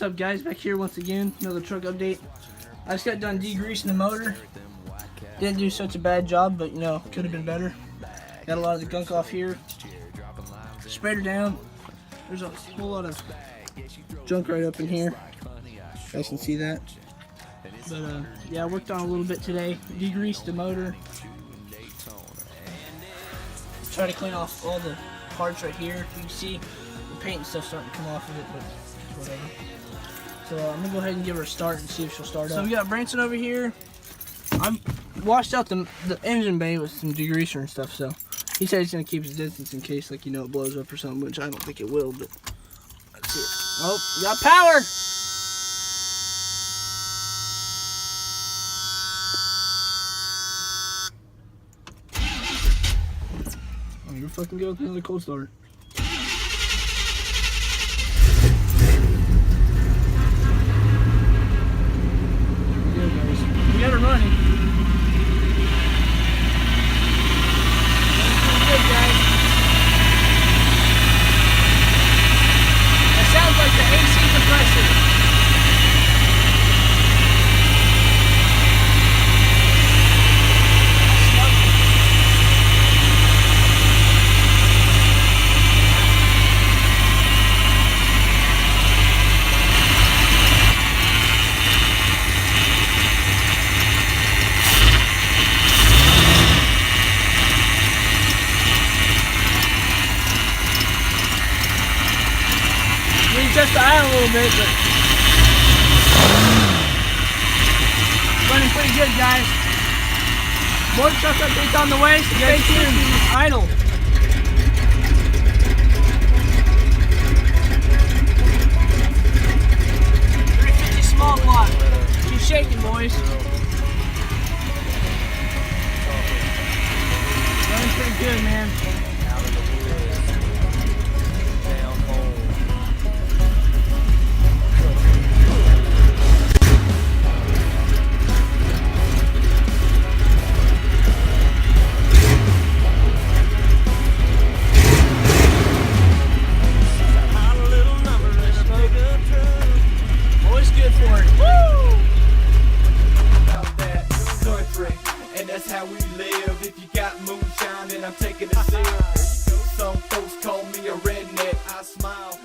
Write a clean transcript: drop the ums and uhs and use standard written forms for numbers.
up, guys? Back here once again, another truck update. I just got done degreasing the motor. Didn't do such a bad job, but you know, could have been better. Got a lot of the gunk off here. Sprayed her down. There's a whole lot of junk right up in here. You guys can see that. But yeah, I worked on a little bit today. Degreased the motor. Try to clean off all the parts right here. You can see the paint and stuff starting to come off of it, but whatever. So I'm gonna go ahead and give her a start and see if she'll start up. So we got Branson over here. I washed out the engine bay with some degreaser and stuff, so he said he's gonna keep his distance in case, like, you know, it blows up or something, which I don't think it will, but let's see it. Oh, you got power! Oh, you're fucking good with another cold start. We got her running. Good, guys. That sounds like the AC compressor. 'Cause we adjust the aisle a little bit, but running pretty good, guys. More truck updates on the way, so stay tuned. Idle. 350 small block. Keep shaking, boys. Running pretty good, man. That's how we live. If you got moonshine, then I'm taking a sip. Some folks call me a redneck. I smile.